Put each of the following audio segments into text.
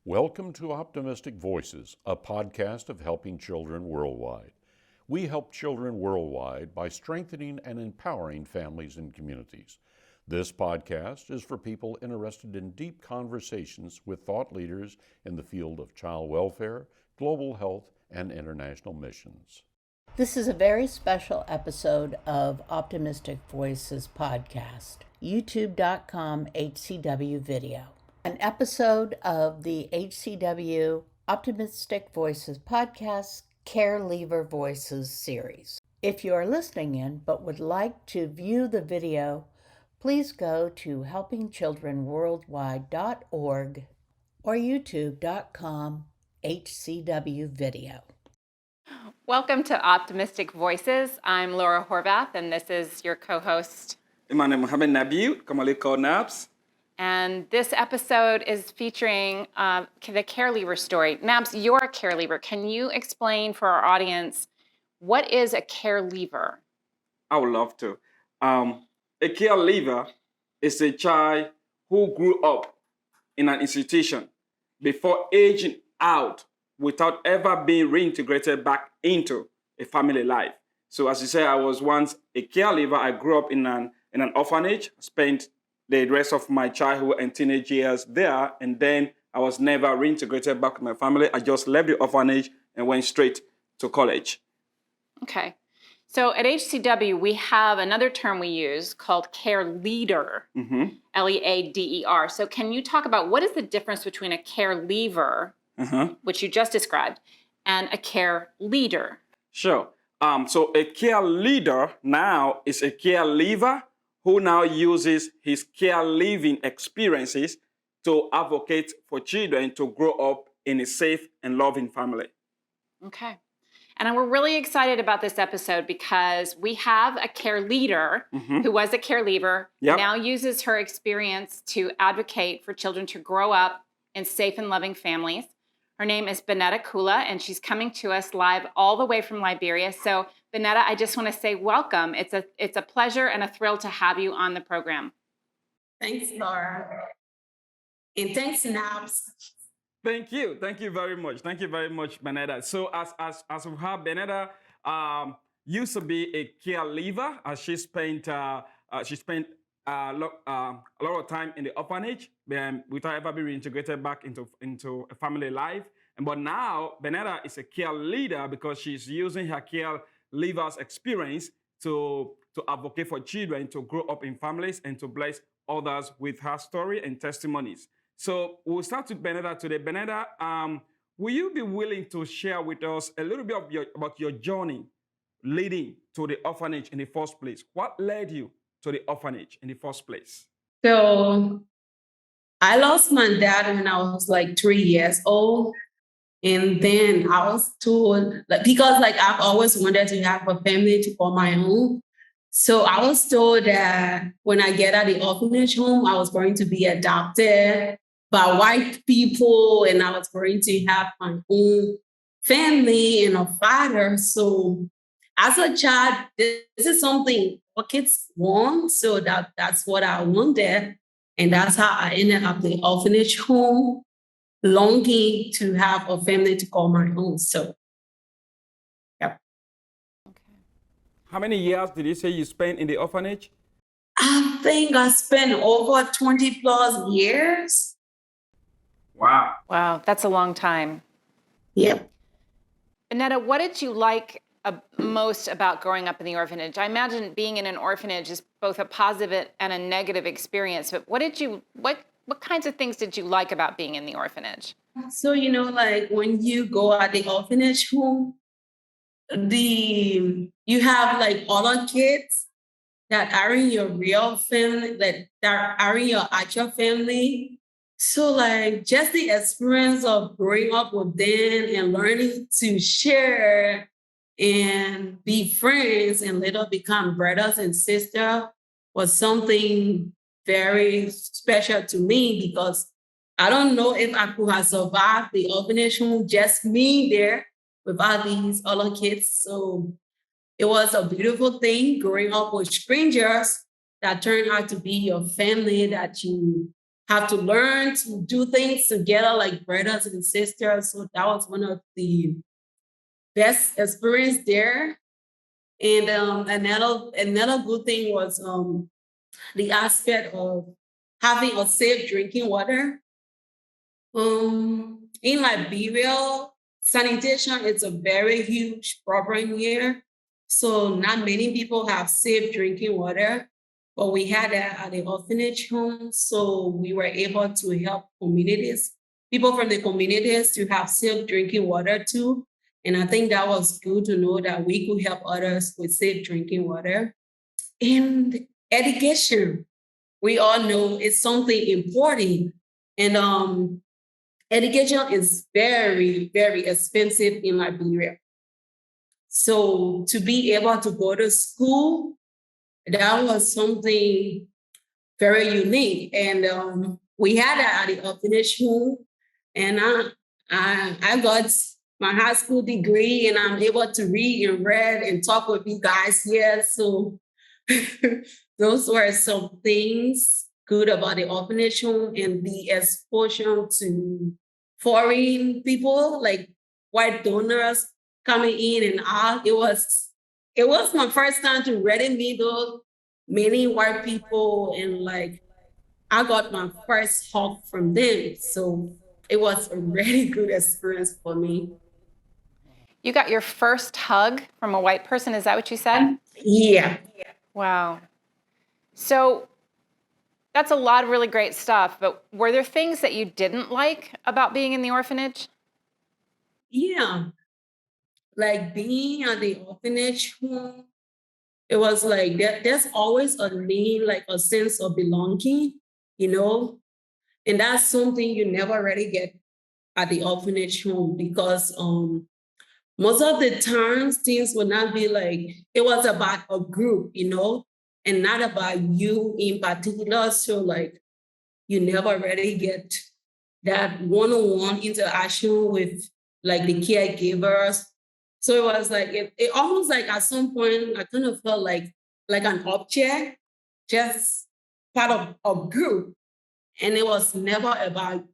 Welcome to Optimistic Voices, a podcast of helping children worldwide. We help children worldwide by strengthening and empowering families and communities. This podcast is for people interested in deep conversations with thought leaders in the field of child welfare, global health, and international missions. This is a very special episode of Optimistic Voices podcast, youtube.com HCW video. An episode of the HCW Optimistic Voices podcast Care Leader Voices series. If you are listening in but would like to view the video, please go to helpingchildrenworldwide.org or youtube.com HCW video. Welcome to Optimistic Voices. I'm Laura Horvath, and this is your co-host. My name is Mohammed Nabil, commonly called Nabs. And this episode is featuring the Care Leader story. Nabs, you're a Care Leader. Can you explain for our audience, what is a Care Leader? I would love to. A Care Leader is a child who grew up in an institution before aging out without ever being reintegrated back into a family life. So as you say, I was once a care leaver. I grew up in an orphanage, spent the rest of my childhood and teenage years there, and then I was never reintegrated back to my family. I just left the orphanage and went straight to college. Okay. So at HCW, we have another term we use called Care Leader, Leader. So can you talk about what is the difference between a care leaver, which you just described, and a care leader? Sure. So a care leader now is a care leaver who now uses his care living experiences to advocate for children to grow up in a safe and loving family. Okay. And we're really excited about this episode because we have a care leader who was a care leaver, now uses her experience to advocate for children to grow up in safe and loving families. Her name is Beneetta Kulah, and she's coming to us live all the way from Liberia. So, Beneetta, I just want to say welcome. It's a pleasure and a thrill to have you on the program. Thanks, Laura. And thanks, Nabs. Thank you. Thank you very much. Thank you very much, Beneetta. So as we have, Beneetta used to be a care leaver. She spent a lot of time in the orphanage without ever being reintegrated back into a family life. But now Beneetta is a care leader because she's using her care leaver's experience to advocate for children to grow up in families and to bless others with her story and testimonies. So we'll start with Beneetta today. Beneetta, will you be willing to share with us a little bit about your journey leading to the orphanage in the first place? What led you to the orphanage in the first place? So I lost my dad when I was like 3 years old. And then I was told, because I've always wanted to have a family to call my own. So I was told that when I get out of the orphanage home, I was going to be adopted by white people and I was going to have my own family and a father. So as a child, this is something what kids want. So that's what I wanted. And that's how I ended up in the orphanage home, longing to have a family to call my own. So, yeah. Okay. How many years did you say you spent in the orphanage? I think I spent over 20 plus years. Wow. Wow, that's a long time. Yep. Beneetta, what did you like most about growing up in the orphanage? I imagine being in an orphanage is both a positive and a negative experience, but what kinds of things did you like about being in the orphanage? So, when you go at the orphanage home, you have other kids that are in your real family, that are in your actual family. So just the experience of growing up with them and learning to share and be friends and later become brothers and sisters was something very special to me because I don't know if I could have survived the orphanage home, just me there without these other kids. So it was a beautiful thing growing up with strangers that turned out to be your family that you have to learn to do things together like brothers and sisters. So that was one of the best experience there. And another good thing was the aspect of having a safe drinking water. In Liberia, sanitation is a very huge problem here. So not many people have safe drinking water, but we had that at the orphanage home. So we were able to help communities, people from the communities to have safe drinking water too. And I think that was good to know that we could help others with safe drinking water. And education, we all know it's something important. And education is very, very expensive in Liberia. So to be able to go to school, that was something very unique. And we had that at the orphanage home. And I got my high school degree, and I'm able to read and read and talk with you guys here. So those were some things good about the orphanage home, and the exposure to foreign people, like white donors coming in and out. It was my first time to really meet those many white people, and like I got my first hug from them. So it was a really good experience for me. You got your first hug from a white person, is that what you said? Yeah. Wow. So that's a lot of really great stuff, but were there things that you didn't like about being in the orphanage? Yeah. Like being at the orphanage home, it was like there's always a need, like a sense of belonging, you know? And that's something you never really get at the orphanage home, because most of the times things would not be like, it was about a group, you know, and not about you in particular. So like you never really get that one-on-one interaction with like the caregivers. So it was like, it almost like at some point I kind of felt like an object, just part of a group. And it was never about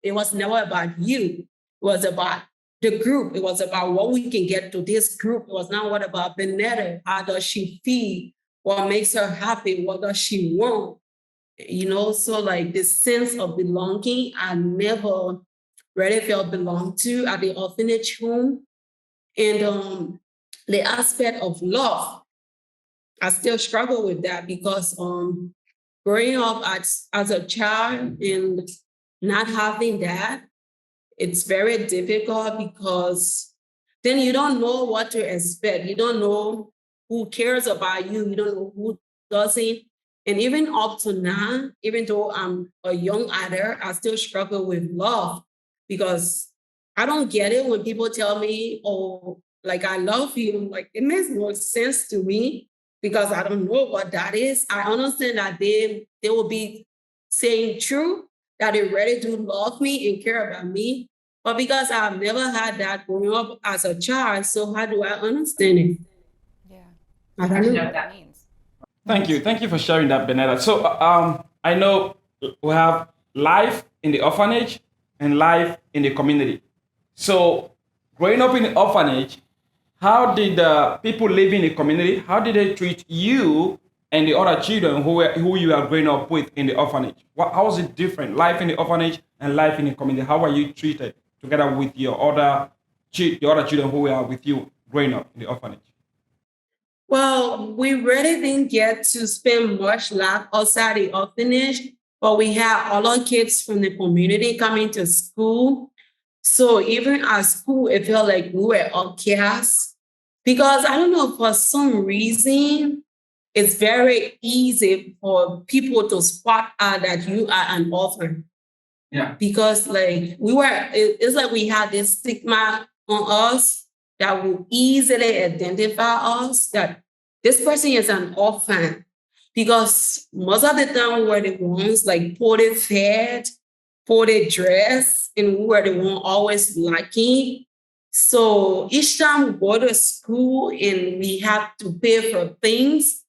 you. It was about the group. It was about what we can get to this group. It was not what about Beneetta. How does she feel? What makes her happy? What does she want? You know, so like this sense of belonging, I never really felt belonged to at the orphanage home. And the aspect of love, I still struggle with that, because growing up as a child and not having that, it's very difficult, because then you don't know what to expect. You don't know who cares about you. You don't know who doesn't. And even up to now, even though I'm a young adult, I still struggle with love, because I don't get it when people tell me, oh, like, I love you. Like, it makes no sense to me, because I don't know what that is. I understand that they will be saying true, that they really do love me and care about me. But because I've never had that growing up as a child, so how do I understand it? Yeah. I don't know what that means. Thank you for sharing that, Beneetta. So I know we have life in the orphanage and life in the community. So growing up in the orphanage, how did the people living in the community, how did they treat you and the other children who you are growing up with in the orphanage? How was it different, life in the orphanage and life in the community? How were you treated together with your other children who were with you growing up in the orphanage? Well, we really didn't get to spend much life outside the orphanage, but we had other kids from the community coming to school. So even at school, it felt like we were outcasts, because I don't know, for some reason, it's very easy for people to spot out that you are an orphan. Yeah. Because like it's like we had this stigma on us that will easily identify us that this person is an orphan. Because most of the time we were the ones like poorly fed, poorly dressed, and we were the one always lacking. So each time we go to school and we have to pay for things,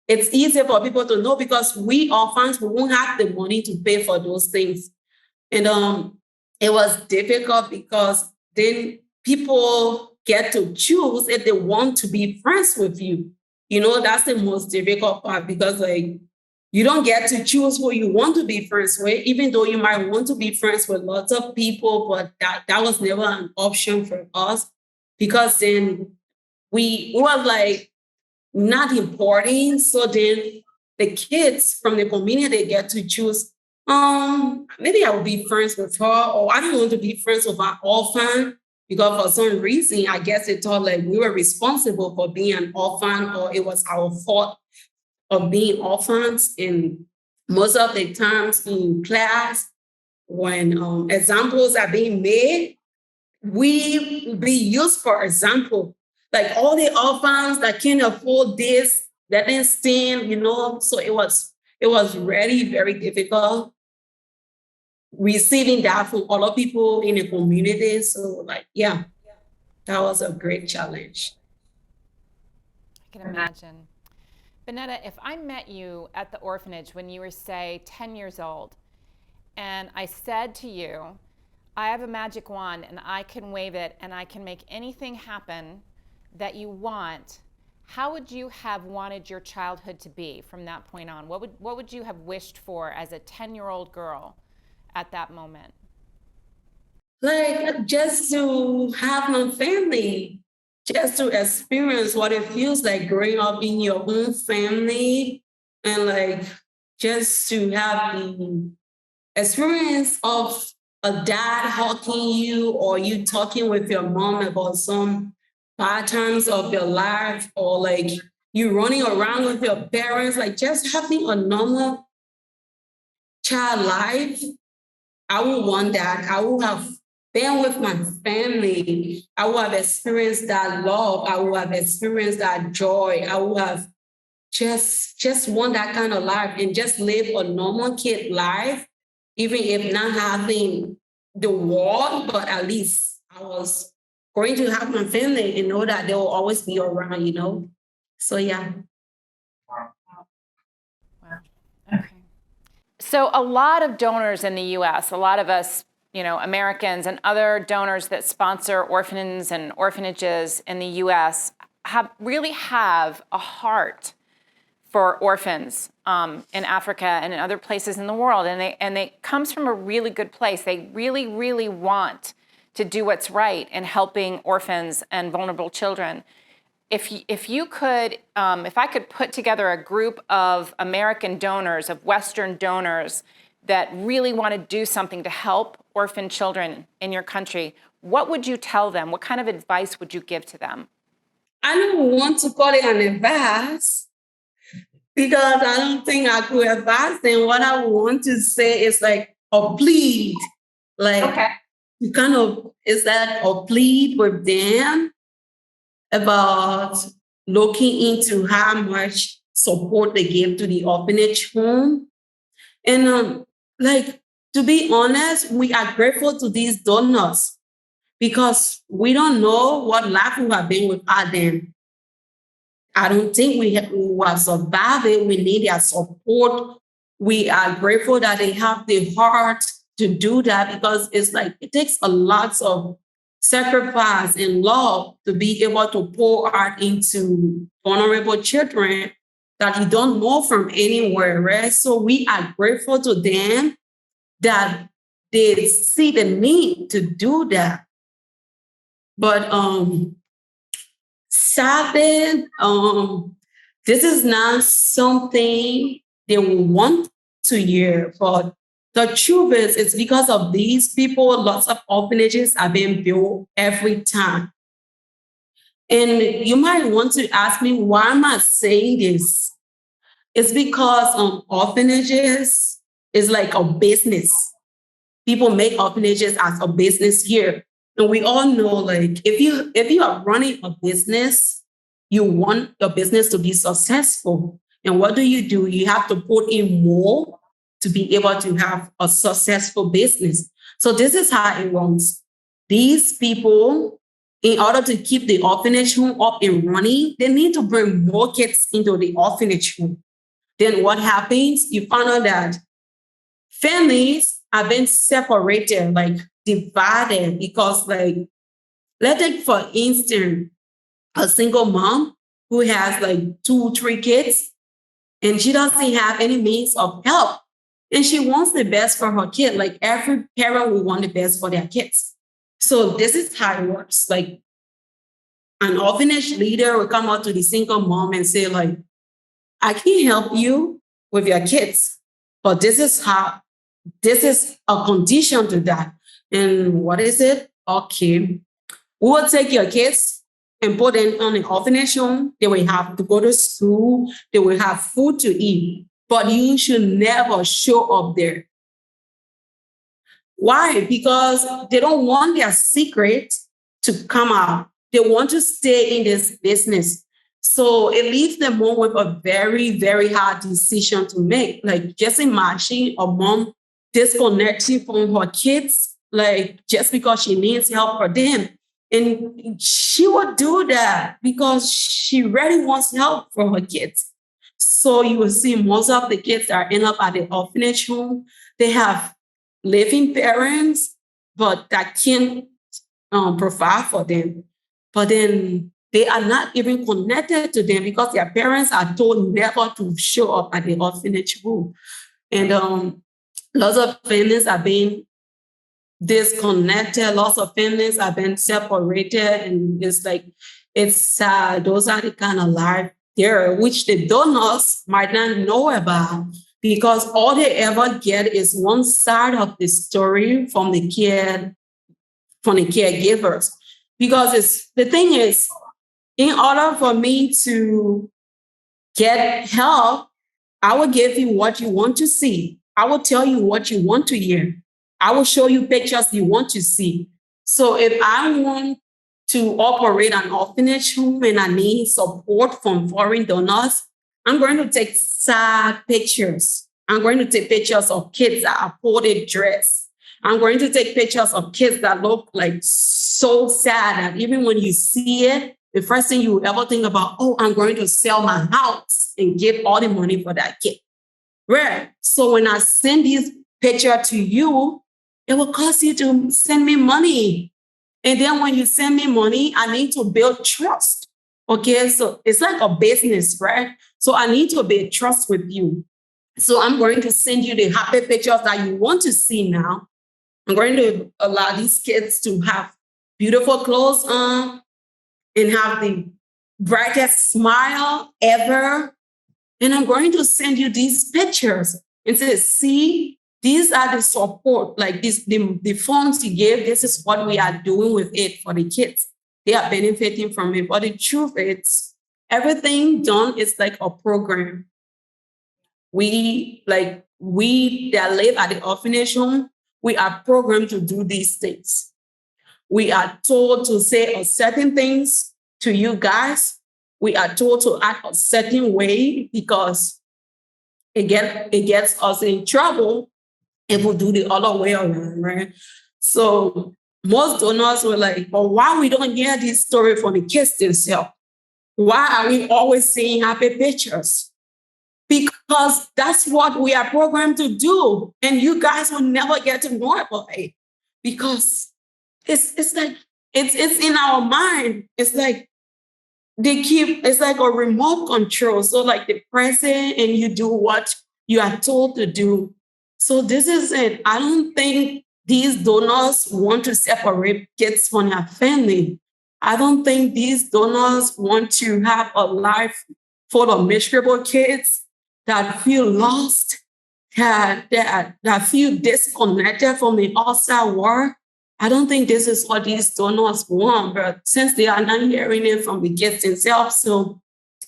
it's easy for people to know, because we orphans, we won't have the money to pay for those things. And it was difficult because then people get to choose if they want to be friends with you. You know, that's the most difficult part because like you don't get to choose who you want to be friends with, even though you might want to be friends with lots of people, but that was never an option for us because then we were like not important. So then the kids from the community get to choose, maybe I will be friends with her, or I don't want to be friends with an orphan because for some reason, I guess they thought like we were responsible for being an orphan or it was our fault of being orphans. And most of the times in class, when examples are being made, we be used for example. Like all the orphans that can't afford this, that didn't stand, you know. So it was really very difficult receiving that from other people in the community. So like, yeah, that was a great challenge. I can imagine. Beneetta, if I met you at the orphanage when you were, say, 10 years old, and I said to you, I have a magic wand and I can wave it and I can make anything happen that you want, how would you have wanted your childhood to be from that point on? What would you have wished for as a 10-year-old girl at that moment? Like just to have my family, just to experience what it feels like growing up in your own family, and like just to have the experience of a dad hugging you or you talking with your mom about some bad times of your life, or like you running around with your parents, like just having a normal child life. I would want that. I would have been with my family. I would have experienced that love. I would have experienced that joy. I would have just want that kind of life and just live a normal kid life, even if not having the world, but at least I was going to have my family and know that they will always be around, you know? So yeah. Wow. Okay. So a lot of donors in the U.S., a lot of us, Americans and other donors that sponsor orphans and orphanages in the U.S. really have a heart for orphans in Africa and in other places in the world, and they comes from a really good place. They really, really want to do what's right in helping orphans and vulnerable children. If I could put together a group of American donors, of Western donors that really want to do something to help orphan children in your country, what would you tell them? What kind of advice would you give to them? I don't want to call it an advice because I don't think I could advise them. What I want to say is like a plead. Like, okay. Kind of, is that a plead with them about looking into how much support they give to the orphanage home. And like, to be honest, we are grateful to these donors because we don't know what life would have been without them. I don't think we have survived it. We need their support. We are grateful that they have the heart to do that because it's like it takes a lot of sacrifice and love to be able to pour out into vulnerable children that you don't know from anywhere, right? So we are grateful to them that they see the need to do that. But sadly, this is not something they will want to hear. But the truth is, it's because of these people, lots of orphanages are being built every time. And you might want to ask me, why am I saying this? It's because orphanages is like a business. People make orphanages as a business here. And we all know, like, if you are running a business, you want your business to be successful. And what do? You have to put in more to be able to have a successful business. So this is how it runs. These people, in order to keep the orphanage home up and running, they need to bring more kids into the orphanage home. Then what happens? You find out that families have been separated, like divided, because like, let's take for instance, a single mom who has like 2, 3 kids, and she doesn't have any means of help. And she wants the best for her kid. Like every parent will want the best for their kids. So this is how it works. Like an orphanage leader will come out to the single mom and say, like, I can help you with your kids, but this is a condition to that. And what is it? Okay, we will take your kids and put them on an orphanage home. They will have to go to school. They will have food to eat, but you should never show up there. Why? Because they don't want their secret to come out. They want to stay in this business. So it leaves the mom with a very, very hard decision to make. Like just imagine a mom disconnecting from her kids, like just because she needs help for them. And she would do that because she really wants help for her kids. So you will see most of the kids that end up at the orphanage home, they have living parents, but that can't provide for them. But then they are not even connected to them because their parents are told never to show up at the orphanage home. And lots of families are being disconnected, lots of families have been separated, and it's sad. Those are the kind of life there, which the donors might not know about, because all they ever get is one side of the story from the caregivers. Because the thing is, in order for me to get help, I will give you what you want to see. I will tell you what you want to hear. I will show you pictures you want to see. So if I want to operate an orphanage home and I need support from foreign donors, I'm going to take sad pictures. I'm going to take pictures of kids that are poorly dressed. I'm going to take pictures of kids that look like so sad that even when you see it, the first thing you ever think about, oh, I'm going to sell my house and give all the money for that kid. Right? So when I send this picture to you, it will cost you to send me money. And then when you send me money, I need to build trust. Okay, so it's like a business, right? So I need to build trust with you. So I'm going to send you the happy pictures that you want to see now. I'm going to allow these kids to have beautiful clothes on and have the brightest smile ever. And I'm going to send you these pictures and say, see, these are the support, like this, the funds you gave, this is what we are doing with it for the kids. They are benefiting from it. But the truth is, everything done is like a program. We that live at the orphanage home, we are programmed to do these things. We are told to say a certain things to you guys. We are told to act a certain way because it gets us in trouble if we do the other way around, right? So most donors were like, but why we don't hear this story from the kids themselves? Why are we always seeing happy pictures? Because that's what we are programmed to do. And you guys will never get to know about it because it's like, it's in our mind. It's like it's like a remote control. So like the president and you do what you are told to do. So this is it. I don't think these donors want to separate kids from their family. I don't think these donors want to have a life full of miserable kids that feel lost, that feel disconnected from the outside world. I don't think this is what these donors want, but since they are not hearing it from the kids themselves, so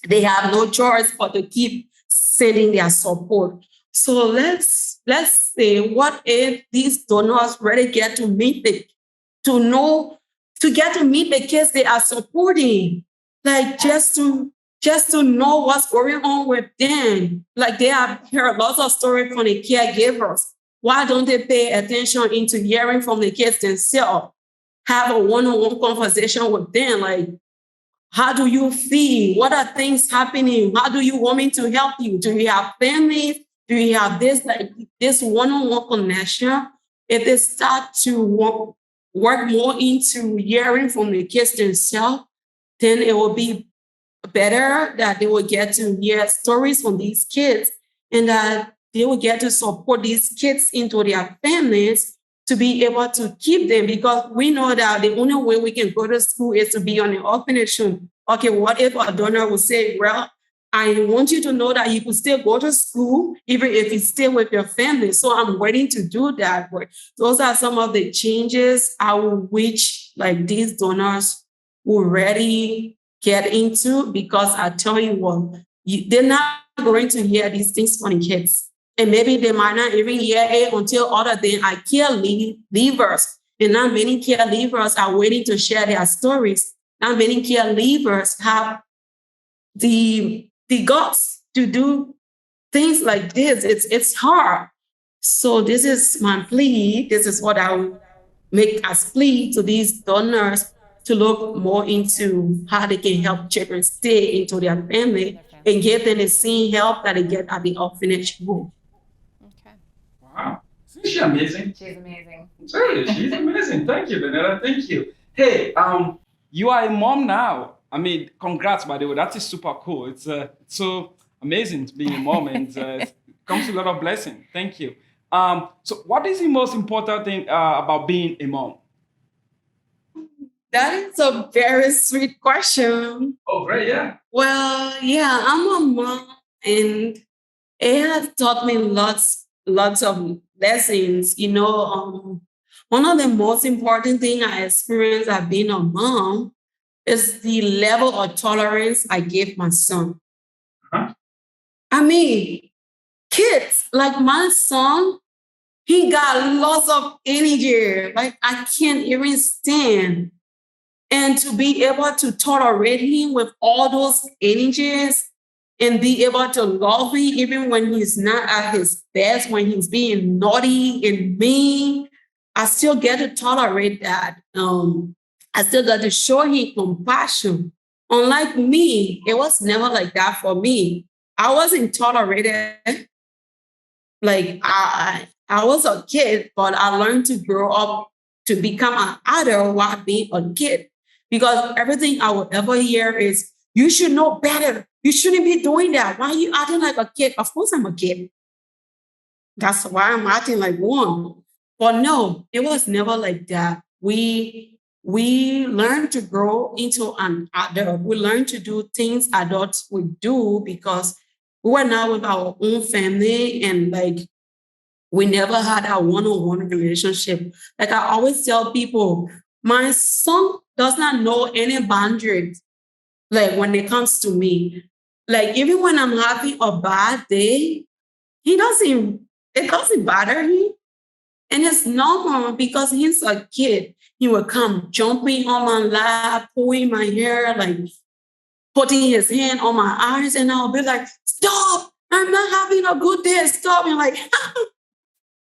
they have no choice but to keep sending their support. So let's say, what if these donors really get to meet the kids they are supporting, like just to know what's going on with them. Like they have heard lots of stories from the caregivers. Why don't they pay attention into hearing from the kids themselves? Have a one-on-one conversation with them. Like, how do you feel? What are things happening? How do you want me to help you? Do you have families? Do you have this one-on-one connection if they start to work more into hearing from the kids themselves, then it will be better that they will get to hear stories from these kids and that they will get to support these kids into their families to be able to keep them, because we know that the only way we can go to school is to be on an orphanage home. Okay, what if a donor will say, well, I want you to know that you could still go to school even if you stay with your family. So I'm waiting to do that. But those are some of the changes I wish like these donors will really get into, because I tell you what, they're not going to hear these things from the kids. And maybe they might not even hear it until other than I care leavers. And not many caregivers are waiting to share their stories. Not many caregivers have the guts to do things like this. It's hard. So this is my plea. This is what I would make as plea to these donors, to look more into how they can help children stay into their family and give them the same help that they get at the orphanage home. Okay. Wow. Isn't she amazing? She's amazing. Really, she's amazing. Thank you, Beneetta. Thank you. Hey, you are a mom now. I mean, congrats, by the way. That is super cool. It's so amazing to be a mom, and it comes with a lot of blessing. Thank you. So what is the most important thing about being a mom? That is a very sweet question. Oh, great, yeah. Well, yeah, I'm a mom, and it has taught me lots of lessons. You know, one of the most important things I experienced as being a mom is the level of tolerance I gave my son. Huh? I mean, kids, like my son, he got lots of energy. Like I can't even stand. And to be able to tolerate him with all those energies and be able to love him even when he's not at his best, when he's being naughty and mean, I still get to tolerate that. I still got to show him compassion. Unlike me, it was never like that for me. I wasn't tolerated. Like I was a kid, but I learned to grow up to become an adult while being a kid. Because everything I would ever hear is, you should know better. You shouldn't be doing that. Why are you acting like a kid? Of course I'm a kid. That's why I'm acting like one. But no, it was never like that. We learned to grow into an adult. We learned to do things adults would do because we were now with our own family, and like we never had a one-on-one relationship. Like I always tell people, my son does not know any boundaries. Like when it comes to me, like even when I'm having a bad day, it doesn't bother him. And it's normal because he's a kid. He will come jumping on my lap, pulling my hair, like putting his hand on my eyes, and I'll be like, stop, I'm not having a good day, stop. And like,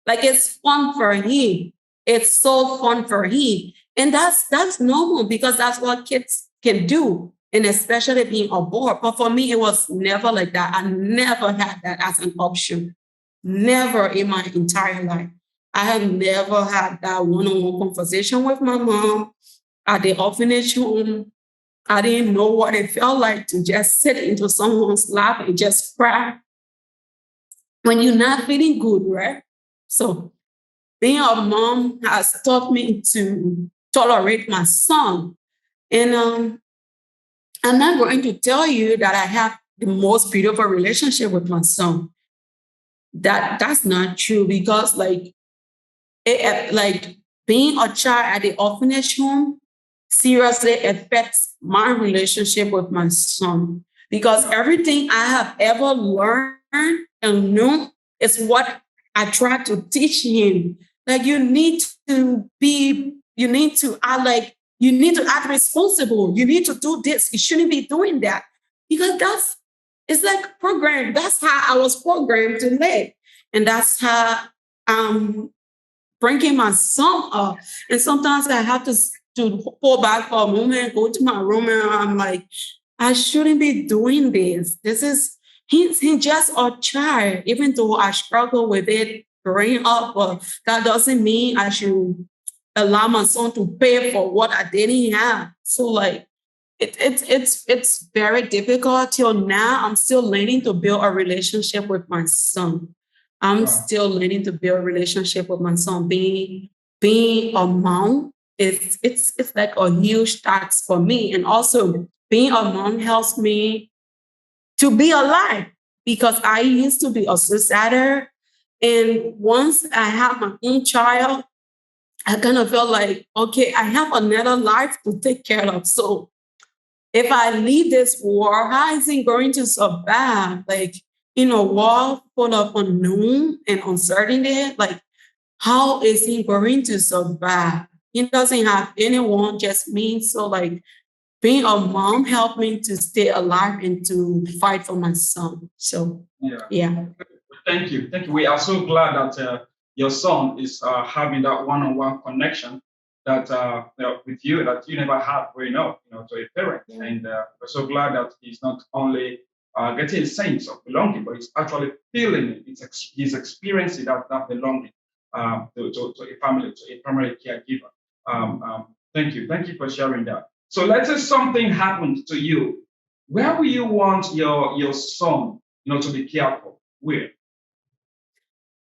like it's fun for him. It's so fun for him. And that's normal because that's what kids can do. And especially being a boy. But for me, it was never like that. I never had that as an option. Never in my entire life. I had never had that one-on-one conversation with my mom at the orphanage home. I didn't know what it felt like to just sit into someone's lap and just cry when you're not feeling good, right? So being a mom has taught me to tolerate my son. And I'm not going to tell you that I have the most beautiful relationship with my son. That's not true, because like being a child at the orphanage home seriously affects my relationship with my son, because everything I have ever learned and known is what I try to teach him. Like you need to act responsible. You need to do this. You shouldn't be doing that, because it's like programmed. That's how I was programmed to live. And that's how I'm bringing my son up. And sometimes I have to pull back for a moment, go to my room, and I'm like, I shouldn't be doing this. He's just a child, even though I struggle with it growing up, but that doesn't mean I should allow my son to pay for what I didn't have. So like it's very difficult till now. I'm still learning to build a relationship with my son. I'm still learning to build a relationship with my son. Being a mom, it's like a huge task for me. And also being a mom helps me to be alive because I used to be a suicider. And once I have my own child, I kind of felt like, okay, I have another life to take care of. So if I leave this war, how is it going to survive? Like, in a world full of unknown and uncertainty, like, how is he going to survive? He doesn't have anyone, just me. So, like, being a mom helped me to stay alive and to fight for my son. So, yeah. Thank you. We are so glad that your son is having that one-on-one connection that with you that you never had growing up, to a parent. Yeah. And we're so glad that he's not only getting a sense of belonging, but he's actually feeling it. He's experiencing that belonging to a family, to a primary caregiver. Thank you for sharing that. So let's say something happened to you. Where will you want your son, to be cared for? Where?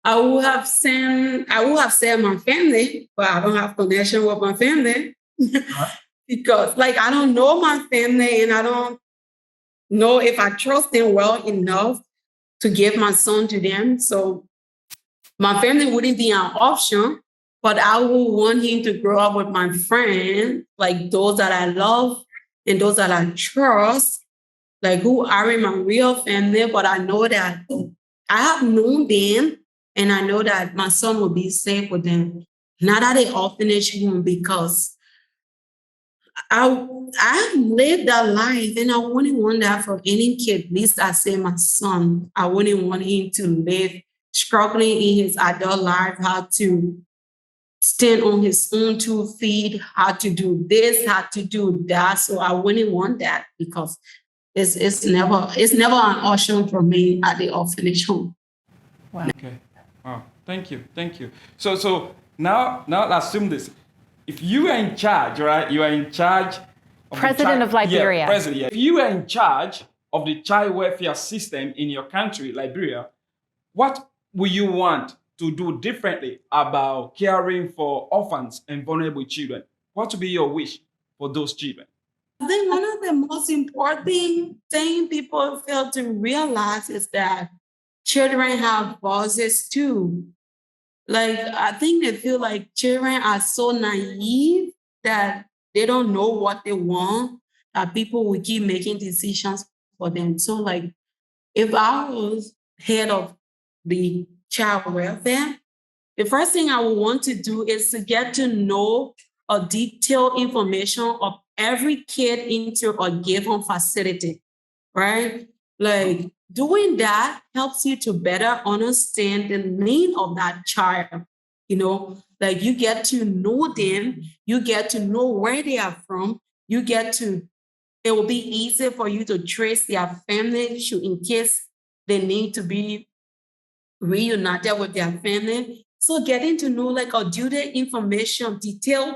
I would have said my family, but I don't have connection with my family because, like, I don't know my family and I don't know if I trust them well enough to give my son to them. So my family wouldn't be an option, but I would want him to grow up with my friends, like those that I love and those that I trust, like who are in my real family. But I know that I have known them. And I know that my son will be safe with them, not at an orphanage home, because I've lived that life and I wouldn't want that for any kid. At least I say my son. I wouldn't want him to live struggling in his adult life, how to stand on his own 2 feet, how to do this, how to do that. So I wouldn't want that because it's never an option for me at the orphanage home. Wow. Okay. Wow, thank you. So now let's assume this. If you are in charge, right? You are in charge of President of Liberia. Yeah, president. Yeah. If you are in charge of the child welfare system in your country, Liberia, what will you want to do differently about caring for orphans and vulnerable children? What would be your wish for those children? I think one of the most important things people fail to realize is that children have voices too. Like, I think they feel like children are so naive that they don't know what they want, that people will keep making decisions for them. So, like, if I was head of the child welfare, the first thing I would want to do is to get to know a detailed information of every kid into a given facility, right? Like, doing that helps you to better understand the need of that child. Like, you get to know them, you get to know where they are from, it will be easier for you to trace their family in case they need to be reunited with their family. So getting to know like a detailed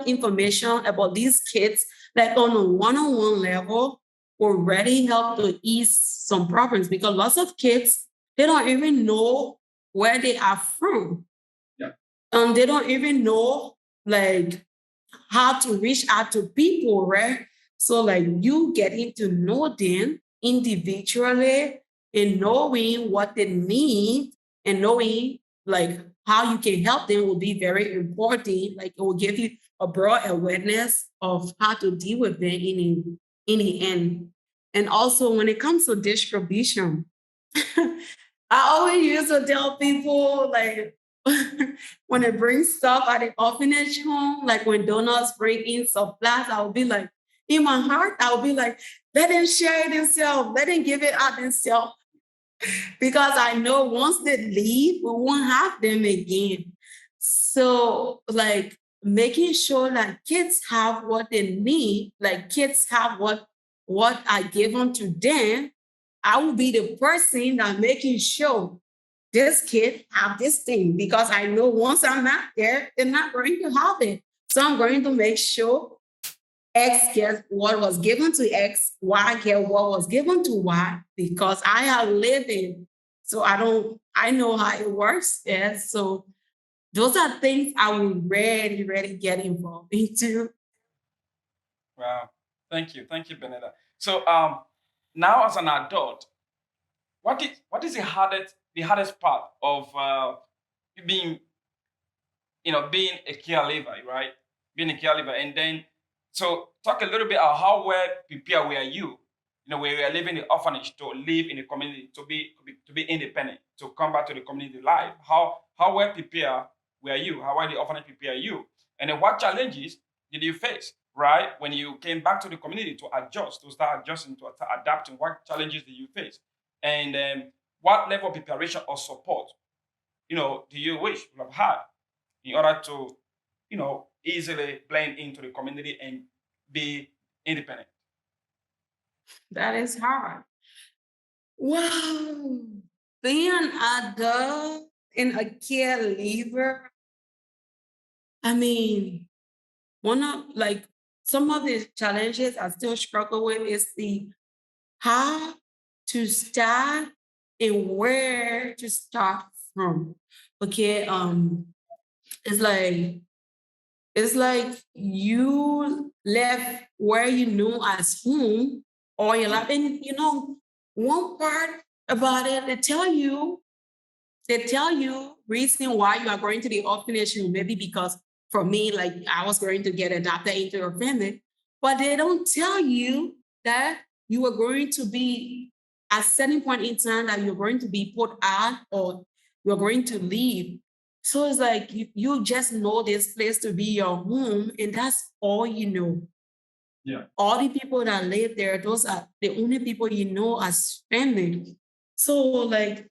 information about these kids, like on a one-on-one level, will really help to ease some problems because lots of kids, they don't even know where they are from. Yeah. They don't even know like how to reach out to people, right? So like you getting to know them individually and knowing what they need and knowing like how you can help them will be very important. Like it will give you a broad awareness of how to deal with them in the end. And also when it comes to distribution, I always used to tell people like when they bring stuff at the orphanage home, like when donors bring in supplies, I'll be like, in my heart, I'll be like, let them share it themselves, let them give it out themselves. Because I know once they leave, we won't have them again. So like making sure that kids have what they need, like kids have what I give them to them, I will be the person that making sure this kid have this thing because I know once I'm not there, they're not going to have it. So I'm going to make sure X gets what was given to X, Y get what was given to Y, because I have lived it. So I know how it works. Yes. So those are things I will really, really get involved into. Wow. Thank you. Thank you, Beneetta. So now as an adult, what is the hardest part of you being being a caregiver, right? Being a caregiver, and then so talk a little bit about how well prepared were you, when we were living in the orphanage to live in the community, to be independent, to come back to the community life. How well prepared were you? How well the orphanage prepare you? And then what challenges did you face, right? When you came back to the community to adjust, to start adjusting, to start adapting, what challenges did you face? And what level of preparation or support, do you wish you have had in order to, easily blend into the community and be independent? That is hard. Wow. Being an adult and a caregiver, I mean, some of the challenges I still struggle with is the how to start and where to start from. Okay, it's like you left where you know as home all your life. And one part about it, they tell you reason why you are going to the orphanage, maybe because for me, like I was going to get adopted into a family, but they don't tell you that you are going to be at certain point in time that you're going to be put out or you're going to leave. So it's like you just know this place to be your home, and that's all you know. Yeah. All the people that live there, those are the only people you know as family. So like